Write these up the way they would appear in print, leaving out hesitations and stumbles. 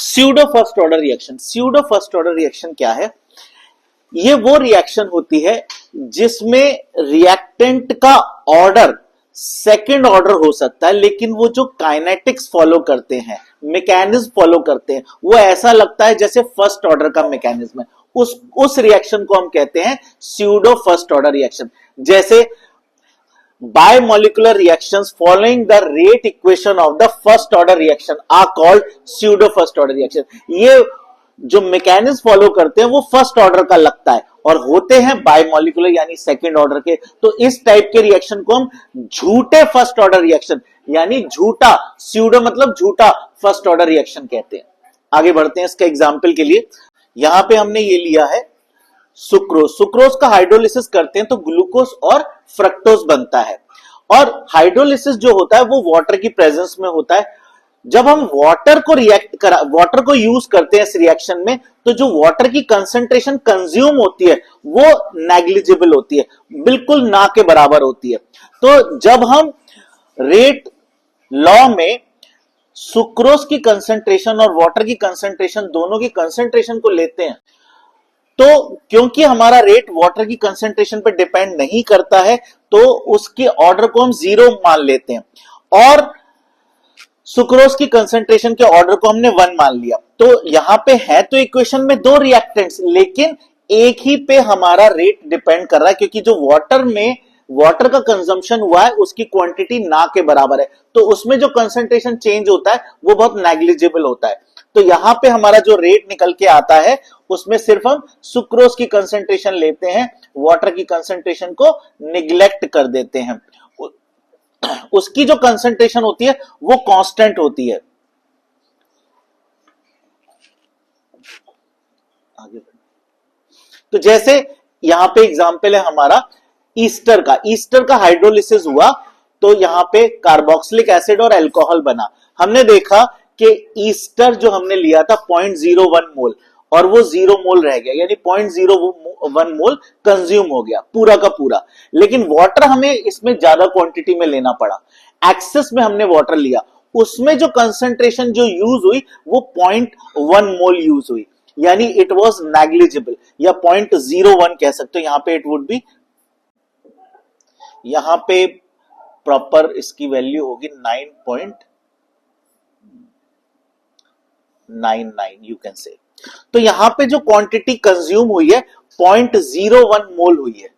Pseudo first order reaction. Pseudo first order reaction क्या है? ये वो रिएक्शन होती है जिसमें रिएक्टेंट का ऑर्डर सेकंड ऑर्डर हो सकता है, लेकिन वो जो काइनेटिक्स फॉलो करते हैं, मैकेनिज्म फॉलो करते हैं, वो ऐसा लगता है जैसे फर्स्ट ऑर्डर का मैकेनिज्म है। उस रिएक्शन को हम कहते हैं स्यूडो फर्स्ट ऑर्डर रिएक्शन। जैसे biomolecular reactions following the rate equation of the first order reaction are called pseudo first order reaction. ये जो मैकेनिज्म फॉलो करते हैं वो फर्स्ट ऑर्डर का लगता है और होते हैं बायोमोलिकुलर यानी सेकंड ऑर्डर के। तो इस टाइप के रिएक्शन को हम झूठे फर्स्ट ऑर्डर रिएक्शन यानी झूठा, स्यूडो मतलब झूठा फर्स्ट ऑर्डर रिएक्शन कहते हैं। आगे बढ़ते हैं इसका एग्जांपल के लिए। यहां पे हमने ये लिया है सुक्रोज। सुक्रोज का हाइड्रोलिसिस करते हैं तो ग्लूकोज और फ्रक्टोज बनता है। और हाइड्रोलिसिस जो होता है वो वाटर की प्रेजेंस में होता है। जब हम वाटर को यूज करते हैं इस रिएक्शन में, तो जो वाटर की कंसंट्रेशन कंज्यूम होती है वो नेग्लिजिबल होती है, बिल्कुल ना के बराबर होती है। तो जब हम रेट लॉ में सुक्रोज की कंसंट्रेशन और वाटर की कंसंट्रेशन, दोनों की कंसंट्रेशन को लेते हैं, तो क्योंकि हमारा रेट वाटर की कंसंट्रेशन पर डिपेंड नहीं करता है, तो उसके ऑर्डर को हम जीरो मान लेते हैं और सुक्रोज की कंसंट्रेशन के ऑर्डर को हमने 1 मान लिया। तो यहां पे है तो इक्वेशन में दो रिएक्टेंट्स, लेकिन एक ही पे हमारा रेट डिपेंड कर रहा है, क्योंकि जो वाटर का कंजम्पशन हुआ है उसकी क्वांटिटी ना के बराबर है, तो उसमें जो कंसंट्रेशन चेंज होता है वो बहुत नेग्लिजिबल होता है। तो यहां पे हमारा जो रेट निकल के आता है उसमें सिर्फ हम सुक्रोज की कंसंट्रेशन लेते हैं, वाटर की कंसंट्रेशन को निग्लेक्ट कर देते हैं। उसकी जो कंसंट्रेशन होती है वो कांस्टेंट होती है। आगे तो जैसे यहां पे एग्जांपल है हमारा ईस्टर का हाइड्रोलिसिस हुआ तो यहां पे कार्बोक्सिलिक एसिड और अल्कोहल बना। हमने देखा कि ईस्टर जो हमने लिया था 0.01 मोल और वो 0 मोल रह गया, यानी 0.01 मोल कंज्यूम हो गया पूरा का पूरा। लेकिन वाटर हमें इसमें ज्यादा क्वांटिटी में लेना पड़ा, एक्सेस में हमने वाटर लिया, उसमें जो कंसंट्रेशन जो यूज हुई वो 0.1 मोल यूज हुई, यानी इट वाज नेग्लिजिबल या 0.01 कह सकते हो। यहां पे इट वुड बी, यहां पे प्रॉपर इसकी वैल्यू होगी 9.99 यू कैन से। तो यहां पे जो क्वांटिटी कंज्यूम हुई है 0.01 मोल हुई है,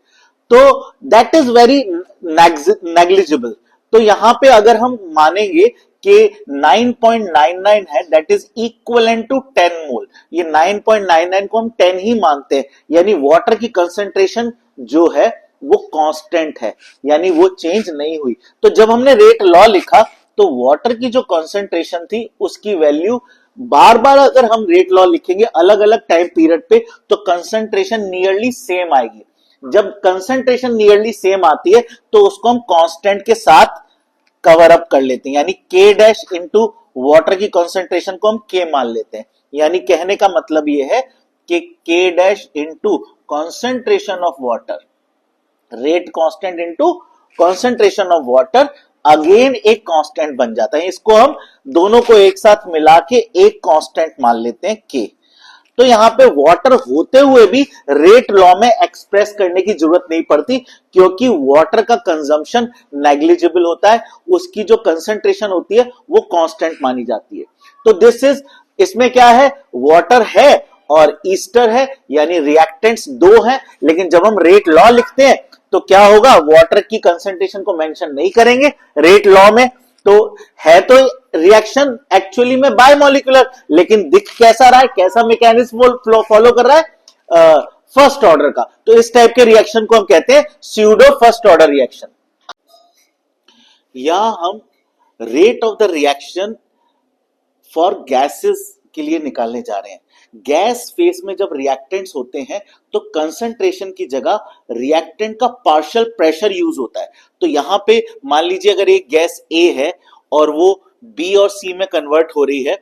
तो दैट इज वेरी नेग्लिजिबल। तो यहां पे अगर हम मानेंगे कि 9.99 है, दैट इज इक्विवेलेंट टू 10 मोल। ये 9.99 को हम 10 ही मानते हैं, यानी वाटर की कंसंट्रेशन जो है वो कांस्टेंट है, यानी वो चेंज नहीं हुई। तो जब हमने रेट लॉ लिखा तो वाटर की जो कंसंट्रेशन थी उसकी वैल्यू बार बार अगर हम रेट लॉ लिखेंगे अलग अलग टाइम पीरियड पे तो कंसंट्रेशन नियरली सेम आएगी। जब कंसंट्रेशन नियरली सेम आती है तो उसको हम कांस्टेंट के साथ कवर अप कर लेते हैं, यानी k डैश इंटू वाटर की कंसंट्रेशन को हम k मान लेते हैं। यानी कहने का मतलब यह है कि k dash into concentration of water, rate constant into concentration of water again एक कांस्टेंट बन जाता है। इसको हम दोनों को एक साथ मिला के एक कांस्टेंट मान लेते हैं k। तो यहां पे वाटर होते हुए भी रेट लॉ में एक्सप्रेस करने की जरूरत नहीं पड़ती, क्योंकि वाटर का कंजम्पशन नेग्लिजिबल होता है, उसकी जो कंसंट्रेशन होती है वो कांस्टेंट मानी जाती है। तो दिस इज, इसमें क्या है, वाटर है और ईस्टर है, यानी रिएक्टेंट्स दो हैं। लेकिन जब हम रेट लॉ लिखते हैं तो क्या होगा, वाटर की कंसंट्रेशन को मेंशन नहीं करेंगे रेट लॉ में, तो है तो रिएक्शन एक्चुअली में बायोमोलिकुलर, लेकिन दिख कैसा रहा है, कैसा मैकेनिज्म फॉलो कर रहा है, फर्स्ट ऑर्डर का। तो इस टाइप के रिएक्शन को हम कहते हैं स्यूडो फर्स्ट ऑर्डर रिएक्शन। या हम rate of the reaction for gases के लिए निकालने जा रहे हैं। गैस फेस में जब रिएक्टेंट्स होते हैं तो कंसंट्रेशन की जगह रिएक्टेंट का पार्शियल प्रेशर यूज होता है। तो यहां पे मान लीजिए अगर एक गैस A है और वो B और C में कन्वर्ट हो रही है,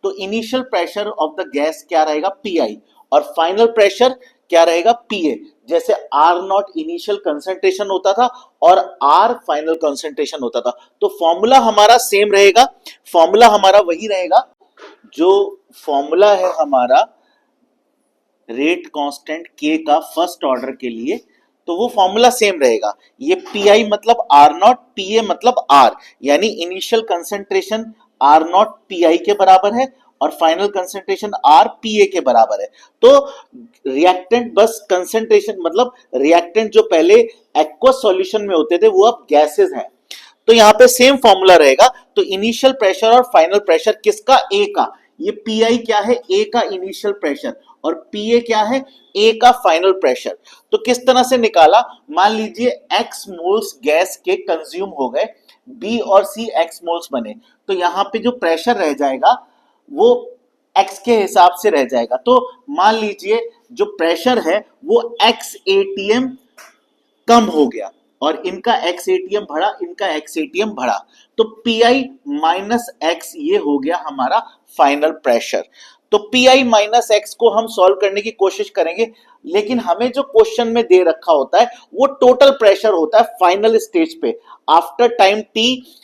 तो initial pressure of the gas क्या रहेगा, PI, और फाइनल प्रेशर क्या रहेगा, PA। जैसे R0 इनिशियल कंसंट्रेशन होता था और R फाइनल कंसंट्रेशन होता था। तो फॉर्मूला हमारा सेम रहेगा, फॉर्मूला हमारा वही रहेगा जो फॉर्मूला है हमारा रेट कांस्टेंट के का फर्स्ट ऑर्डर के लिए, तो वो फॉर्मूला सेम रहेगा। ये पी मतलब आर नॉट, पी मतलब आर, यानी initial concentration R naught P के बराबर है और फाइनल कंसंट्रेशन आर पी के बराबर है। तो रिएक्टेंट बस कंसंट्रेशन मतलब रिएक्टेंट जो पहले एक्वस सॉल्यूशन में होते थे वो अब गैसेस हैं। तो यहां पे सेम फॉर्मूला रहेगा। तो इनिशियल प्रेशर और फाइनल प्रेशर किसका, ए का। ये पी क्या है, ए का इनिशियल प्रेशर, और पी क्या है, ए का फाइनल प्रेशर। तो किस तरह से निकाला, मान लीजिए एक्स मोल्स गैस के कंज्यूम हो गए, बी और सी एक्स मोल्स बने, तो यहां पे जो प्रेशर रह जाएगा वो एक्स के हिसाब से रह जाएगा। तो मान लीजिए जो प्रेशर है वो एक्स एटीएम कम हो गया और इनका एक्स एटीएम बढ़ा, इनका एक्स एटीएम बढ़ा, तो पी आई माइनस एक्स ये हो गया हमारा फाइनल प्रेशर। तो पी आई माइनस एक्स को हम सॉल्व करने की कोशिश करेंगे, लेकिन हमें जो क्वेश्चन में दे रखा होता है वो टोटल प्रेशर होता है फाइनल स्टेज पे। आफ्टर टाइम टी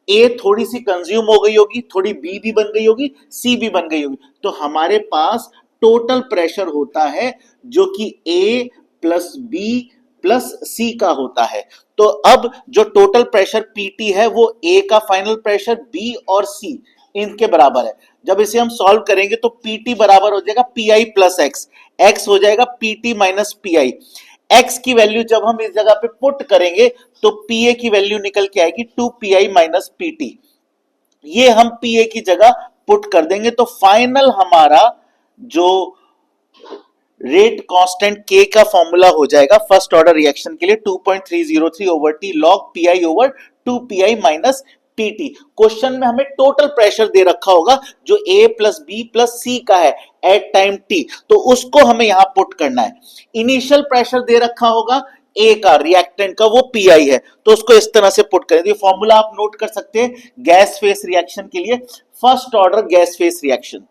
ए थोड़ी सी कंज्यूम हो गई होगी, थोड़ी बी भी बन गई होगी, सी भी बन गई होगी, तो हमारे पास टोटल प्रेशर होता है जो कि ए प्लस बी प्लस सी का होता है। तो अब जो टोटल प्रेशर पीटी है वो ए का फाइनल प्रेशर, बी और सी इनके बराबर है। जब इसे हम सॉल्व करेंगे तो पीटी बराबर हो जाएगा P I plus x, x हो जाएगा PT minus P I. X की वैल्यू जब हम इस जगह पे पुट करेंगे तो पीए की वैल्यू निकल के आएगी 2 पी आई माइनस पीटी। ये हम पीए की जगह पुट कर देंगे तो फाइनल हमारा जो रेट कांस्टेंट के का फॉर्मूला हो जाएगा फर्स्ट ऑर्डर रिएक्शन के लिए 2.303 over T log P I over 2 P I minus PT. Question में हमें टोटल प्रेशर दे रखा होगा जो ए प्लस बी प्लस सी का है एट टाइम टी, तो उसको हमें यहां पुट करना है। इनिशियल प्रेशर दे रखा होगा ए का रिएक्टेंट का, वो पी आई है, तो उसको इस तरह से पुट करें। तो ये फॉर्मूला आप नोट कर सकते हैं गैस फेस रिएक्शन के लिए, first order gas face reaction.